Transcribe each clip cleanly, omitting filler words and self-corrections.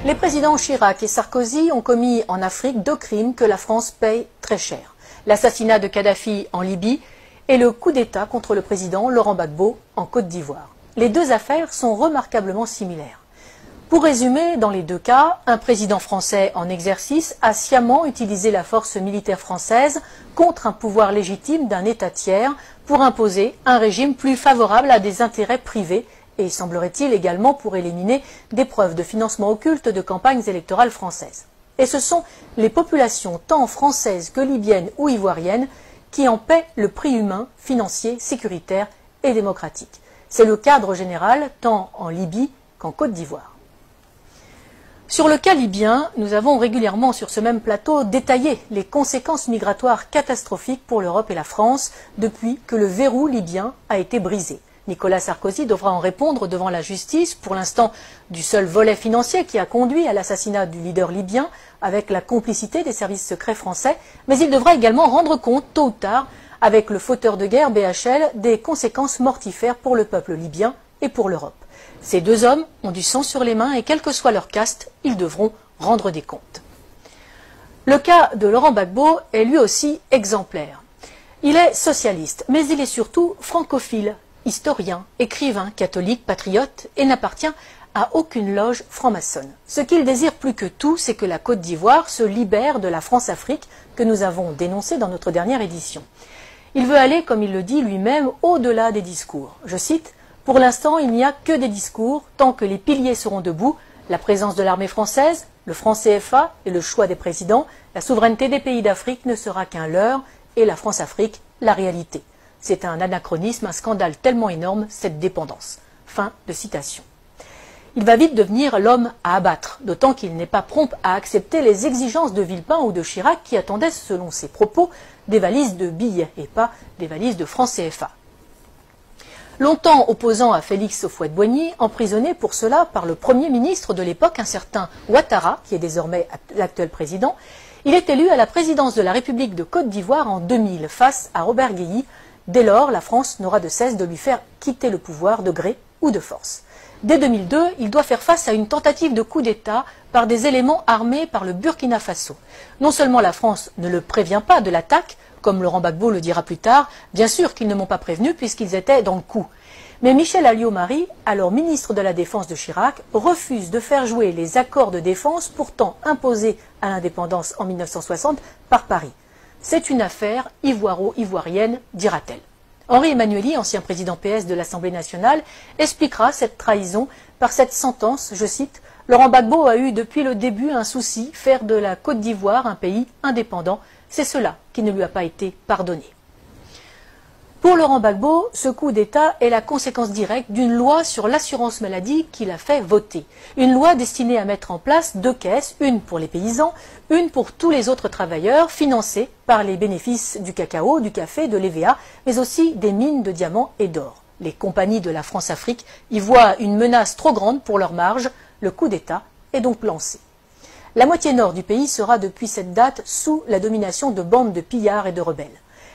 Les présidents Chirac et Sarkozy ont commis en Afrique 2 crimes que la France paye très cher. L'assassinat de Kadhafi en Libye et le coup d'État contre le président Laurent Gbagbo en Côte d'Ivoire. Les 2 affaires sont remarquablement similaires. Pour résumer, dans les 2 cas, un président français en exercice a sciemment utilisé la force militaire française contre un pouvoir légitime d'un État tiers pour imposer un régime plus favorable à des intérêts privés et, semblerait-il, également pour éliminer des preuves de financement occulte de campagnes électorales françaises. Et ce sont les populations, tant françaises que libyennes ou ivoiriennes, qui en paient le prix humain, financier, sécuritaire et démocratique. C'est le cadre général, tant en Libye qu'en Côte d'Ivoire. Sur le cas libyen, nous avons régulièrement sur ce même plateau détaillé les conséquences migratoires catastrophiques pour l'Europe et la France depuis que le verrou libyen a été brisé. Nicolas Sarkozy devra en répondre devant la justice, pour l'instant du seul volet financier qui a conduit à l'assassinat du leader libyen avec la complicité des services secrets français, mais il devra également rendre compte tôt ou tard avec le fauteur de guerre BHL des conséquences mortifères pour le peuple libyen et pour l'Europe. Ces 2 hommes ont du sang sur les mains et quel que soit leur caste, ils devront rendre des comptes. Le cas de Laurent Gbagbo est lui aussi exemplaire. Il est socialiste, mais il est surtout francophile, historien, écrivain, catholique, patriote et n'appartient à aucune loge franc-maçonne. Ce qu'il désire plus que tout, c'est que la Côte d'Ivoire se libère de la France-Afrique que nous avons dénoncée dans notre dernière édition. Il veut aller, comme il le dit lui-même, au-delà des discours. Je cite: « Pour l'instant, il n'y a que des discours. Tant que les piliers seront debout, la présence de l'armée française, le franc CFA et le choix des présidents, la souveraineté des pays d'Afrique ne sera qu'un leurre et la France-Afrique, la réalité. » C'est un anachronisme, un scandale tellement énorme, cette dépendance. Fin de citation. Il va vite devenir l'homme à abattre, d'autant qu'il n'est pas prompt à accepter les exigences de Villepin ou de Chirac qui attendaient, selon ses propos, des valises de billets et pas des valises de francs CFA. Longtemps opposant à Félix Houphouët-Boigny, emprisonné pour cela par le Premier ministre de l'époque, un certain Ouattara, qui est désormais l'actuel président, il est élu à la présidence de la République de Côte d'Ivoire en 2000 face à Robert Guéhi. Dès lors, la France n'aura de cesse de lui faire quitter le pouvoir de gré ou de force. Dès 2002, il doit faire face à une tentative de coup d'État par des éléments armés par le Burkina Faso. Non seulement la France ne le prévient pas de l'attaque, comme Laurent Gbagbo le dira plus tard, bien sûr qu'ils ne m'ont pas prévenu puisqu'ils étaient dans le coup. Mais Michel Alliot-Marie, alors ministre de la Défense de Chirac, refuse de faire jouer les accords de défense pourtant imposés à l'indépendance en 1960 par Paris. C'est une affaire ivoiro-ivoirienne, dira-t-elle. Henri Emmanuelli, ancien président PS de l'Assemblée nationale, expliquera cette trahison par cette sentence, je cite: « Laurent Gbagbo a eu depuis le début un souci, faire de la Côte d'Ivoire un pays indépendant. C'est cela qui ne lui a pas été pardonné. » Pour Laurent Gbagbo, ce coup d'État est la conséquence directe d'une loi sur l'assurance maladie qu'il a fait voter. Une loi destinée à mettre en place 2 caisses, une pour les paysans, une pour tous les autres travailleurs, financées par les bénéfices du cacao, du café, de l'EVA, mais aussi des mines de diamants et d'or. Les compagnies de la France-Afrique y voient une menace trop grande pour leur marge. Le coup d'État est donc lancé. La moitié nord du pays sera depuis cette date sous la domination de bandes de pillards et de rebelles.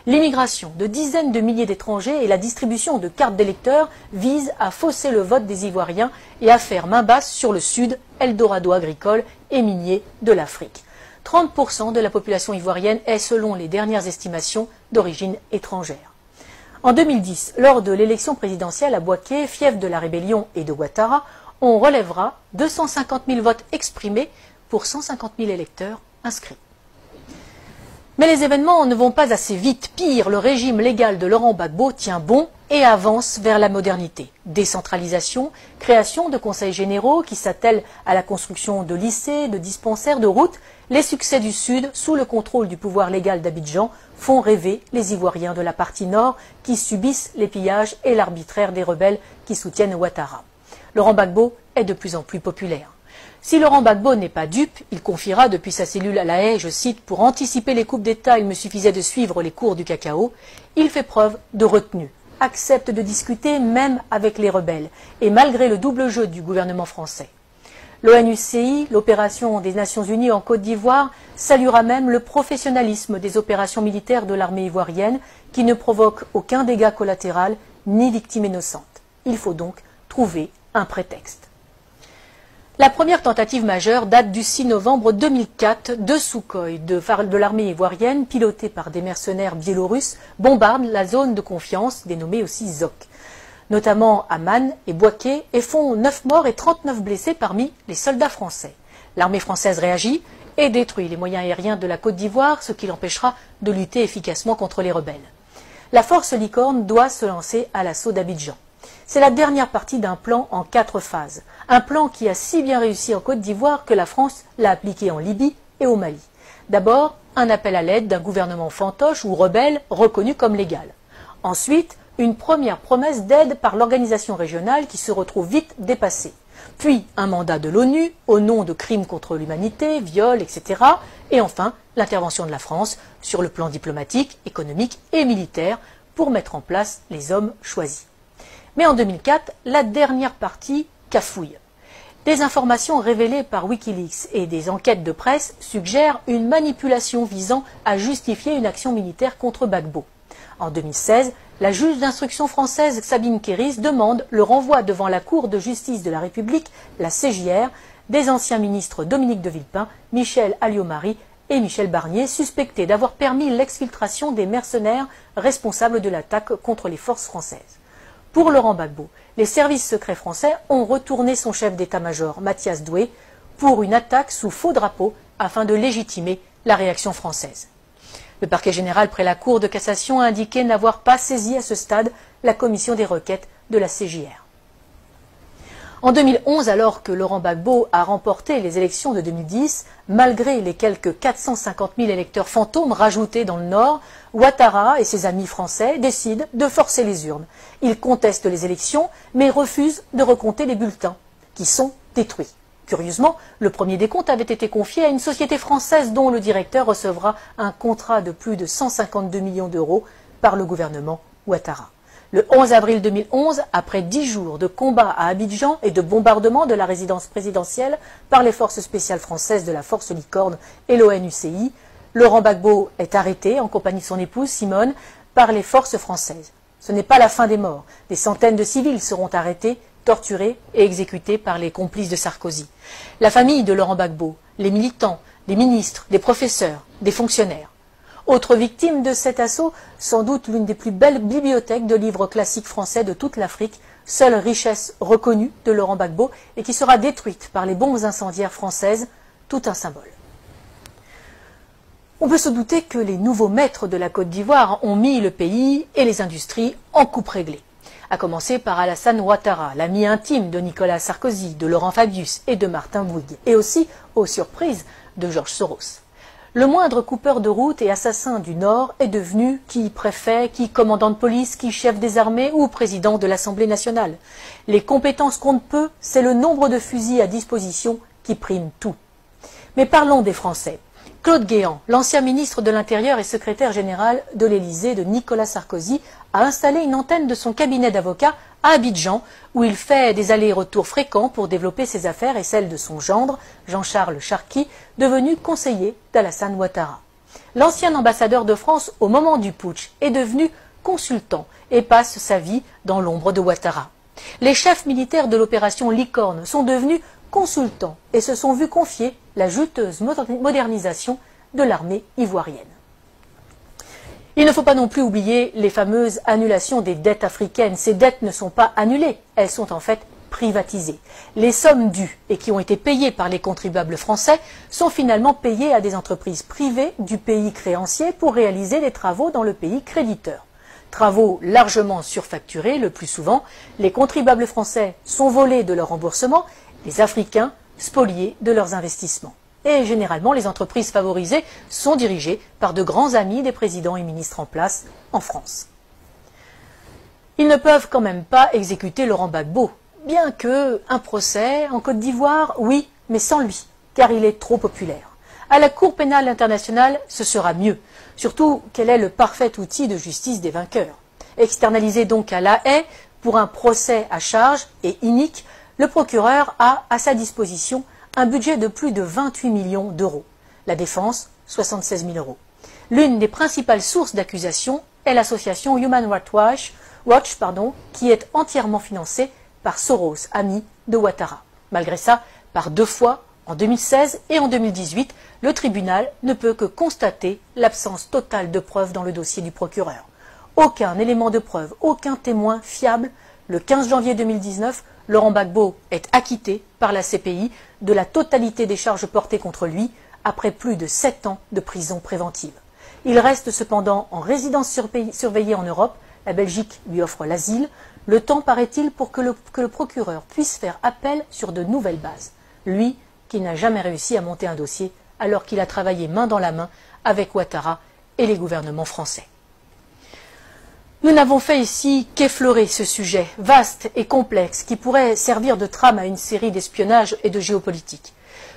L'immigration de dizaines de milliers d'étrangers et la distribution de cartes d'électeurs visent à fausser le vote des Ivoiriens et à faire main basse sur le sud, Eldorado agricole et minier de l'Afrique. 30% de la population ivoirienne est, selon les dernières estimations, d'origine étrangère. En 2010, lors de l'élection présidentielle à Bouaké, fief de la rébellion et de Ouattara, on relèvera 250 000 votes exprimés pour 150 000 électeurs inscrits. Mais les événements ne vont pas assez vite. Pire, le régime légal de Laurent Gbagbo tient bon et avance vers la modernité. Décentralisation, création de conseils généraux qui s'attellent à la construction de lycées, de dispensaires, de routes. Les succès du Sud, sous le contrôle du pouvoir légal d'Abidjan, font rêver les Ivoiriens de la partie nord qui subissent les pillages et l'arbitraire des rebelles qui soutiennent Ouattara. Laurent Gbagbo est de plus en plus populaire. Si Laurent Gbagbo n'est pas dupe, il confiera depuis sa cellule à La Haye, je cite, « Pour anticiper les coupes d'État, il me suffisait de suivre les cours du cacao ». Il fait preuve de retenue, accepte de discuter même avec les rebelles, et malgré le double jeu du gouvernement français. L'ONUCI, l'opération des Nations Unies en Côte d'Ivoire, saluera même le professionnalisme des opérations militaires de l'armée ivoirienne qui ne provoquent aucun dégât collatéral ni victime innocente. Il faut donc trouver un prétexte. La première tentative majeure date du 6 novembre 2004. Deux Sukhoi de l'armée ivoirienne, pilotés par des mercenaires biélorusses, bombardent la zone de confiance, dénommée aussi ZOC, notamment à Man et Bouaké, et font 9 morts et 39 blessés parmi les soldats français. L'armée française réagit et détruit les moyens aériens de la Côte d'Ivoire, ce qui l'empêchera de lutter efficacement contre les rebelles. La force Licorne doit se lancer à l'assaut d'Abidjan. C'est la dernière partie d'un plan en 4 phases. Un plan qui a si bien réussi en Côte d'Ivoire que la France l'a appliqué en Libye et au Mali. D'abord, un appel à l'aide d'un gouvernement fantoche ou rebelle reconnu comme légal. Ensuite, une première promesse d'aide par l'organisation régionale qui se retrouve vite dépassée. Puis, un mandat de l'ONU au nom de crimes contre l'humanité, viols, etc. Et enfin, l'intervention de la France sur le plan diplomatique, économique et militaire pour mettre en place les hommes choisis. Mais en 2004, la dernière partie cafouille. Des informations révélées par Wikileaks et des enquêtes de presse suggèrent une manipulation visant à justifier une action militaire contre Gbagbo. En 2016, la juge d'instruction française Sabine Kéris demande le renvoi devant la Cour de justice de la République, la CJR, des anciens ministres Dominique de Villepin, Michel Alliot-Marie et Michel Barnier, suspectés d'avoir permis l'exfiltration des mercenaires responsables de l'attaque contre les forces françaises. Pour Laurent Gbagbo, les services secrets français ont retourné son chef d'état-major, Mathias Doué, pour une attaque sous faux drapeau afin de légitimer la réaction française. Le parquet général près la Cour de cassation a indiqué n'avoir pas saisi à ce stade la commission des requêtes de la CJR. En 2011, alors que Laurent Gbagbo a remporté les élections de 2010, malgré les quelques 450 000 électeurs fantômes rajoutés dans le Nord, Ouattara et ses amis français décident de forcer les urnes. Ils contestent les élections, mais refusent de recompter les bulletins, qui sont détruits. Curieusement, le premier décompte avait été confié à une société française dont le directeur recevra un contrat de plus de 152 millions d'euros par le gouvernement Ouattara. Le 11 avril 2011, après 10 jours de combats à Abidjan et de bombardement de la résidence présidentielle par les forces spéciales françaises de la force Licorne et l'ONUCI, Laurent Gbagbo est arrêté en compagnie de son épouse Simone par les forces françaises. Ce n'est pas la fin des morts. Des centaines de civils seront arrêtés, torturés et exécutés par les complices de Sarkozy. La famille de Laurent Gbagbo, les militants, les ministres, des professeurs, des fonctionnaires. Autre victime de cet assaut, sans doute l'une des plus belles bibliothèques de livres classiques français de toute l'Afrique, seule richesse reconnue de Laurent Gbagbo et qui sera détruite par les bombes incendiaires françaises, tout un symbole. On peut se douter que les nouveaux maîtres de la Côte d'Ivoire ont mis le pays et les industries en coupe réglée. À commencer par Alassane Ouattara, l'ami intime de Nicolas Sarkozy, de Laurent Fabius et de Martin Bouygues, et aussi, aux surprises, de Georges Soros. Le moindre coupeur de route et assassin du Nord est devenu qui préfet, qui commandant de police, qui chef des armées ou président de l'Assemblée nationale. Les compétences comptent peu, c'est le nombre de fusils à disposition qui prime tout. Mais parlons des Français. Claude Guéant, l'ancien ministre de l'Intérieur et secrétaire général de l'Élysée de Nicolas Sarkozy, a installé une antenne de son cabinet d'avocats à Abidjan, où il fait des allers-retours fréquents pour développer ses affaires et celles de son gendre, Jean-Charles Charqui, devenu conseiller d'Alassane Ouattara. L'ancien ambassadeur de France au moment du putsch est devenu consultant et passe sa vie dans l'ombre de Ouattara. Les chefs militaires de l'opération Licorne sont devenus consultants et se sont vus confier la juteuse modernisation de l'armée ivoirienne. Il ne faut pas non plus oublier les fameuses annulations des dettes africaines. Ces dettes ne sont pas annulées, elles sont en fait privatisées. Les sommes dues et qui ont été payées par les contribuables français sont finalement payées à des entreprises privées du pays créancier pour réaliser des travaux dans le pays créditeur. Travaux largement surfacturés le plus souvent, les contribuables français sont volés de leur remboursement, les Africains spoliés de leurs investissements. Et généralement, les entreprises favorisées sont dirigées par de grands amis des présidents et ministres en place en France. Ils ne peuvent quand même pas exécuter Laurent Gbagbo, bien que un procès en Côte d'Ivoire, oui, mais sans lui, car il est trop populaire. À la Cour pénale internationale, ce sera mieux, surtout qu'elle est le parfait outil de justice des vainqueurs. Externalisé donc à La Haye pour un procès à charge et inique, le procureur a à sa disposition un budget de plus de 28 millions d'euros. La défense, 76 000 euros. L'une des principales sources d'accusation est l'association Human Rights Watch, qui est entièrement financée par Soros, ami de Ouattara. Malgré ça, Par 2 fois, en 2016 et en 2018, le tribunal ne peut que constater l'absence totale de preuves dans le dossier du procureur. Aucun élément de preuve, aucun témoin fiable. Le 15 janvier 2019, Laurent Gbagbo est acquitté par la CPI de la totalité des charges portées contre lui après plus de 7 ans de prison préventive. Il reste cependant en résidence surveillée en Europe. La Belgique lui offre l'asile. Le temps, paraît-il, pour que le procureur puisse faire appel sur de nouvelles bases. Lui, qui n'a jamais réussi à monter un dossier alors qu'il a travaillé main dans la main avec Ouattara et les gouvernements français. Nous n'avons fait ici qu'effleurer ce sujet vaste et complexe qui pourrait servir de trame à une série d'espionnage et de géopolitique.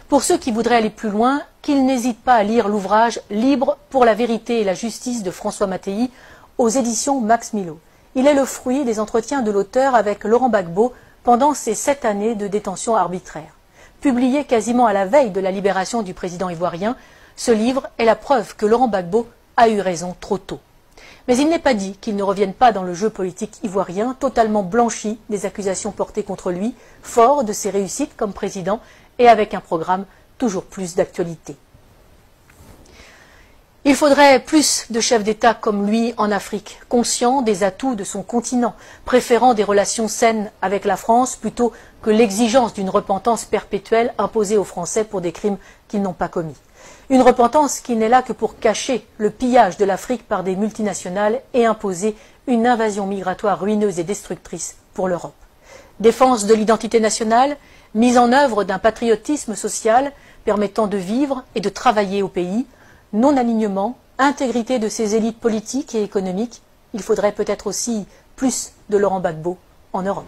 Pour ceux qui voudraient aller plus loin, qu'ils n'hésitent pas à lire l'ouvrage « Libre pour la vérité et la justice » de François Mattei aux éditions Max Milo. Il est le fruit des entretiens de l'auteur avec Laurent Gbagbo pendant ces 7 années de détention arbitraire. Publié quasiment à la veille de la libération du président ivoirien, ce livre est la preuve que Laurent Gbagbo a eu raison trop tôt. Mais il n'est pas dit qu'il ne revienne pas dans le jeu politique ivoirien, totalement blanchi des accusations portées contre lui, fort de ses réussites comme président et avec un programme toujours plus d'actualité. Il faudrait plus de chefs d'État comme lui en Afrique, conscients des atouts de son continent, préférant des relations saines avec la France plutôt que l'exigence d'une repentance perpétuelle imposée aux Français pour des crimes qu'ils n'ont pas commis. Une repentance qui n'est là que pour cacher le pillage de l'Afrique par des multinationales et imposer une invasion migratoire ruineuse et destructrice pour l'Europe. Défense de l'identité nationale, mise en œuvre d'un patriotisme social permettant de vivre et de travailler au pays, non-alignement, intégrité de ses élites politiques et économiques. Il faudrait peut-être aussi plus de Laurent Gbagbo en Europe.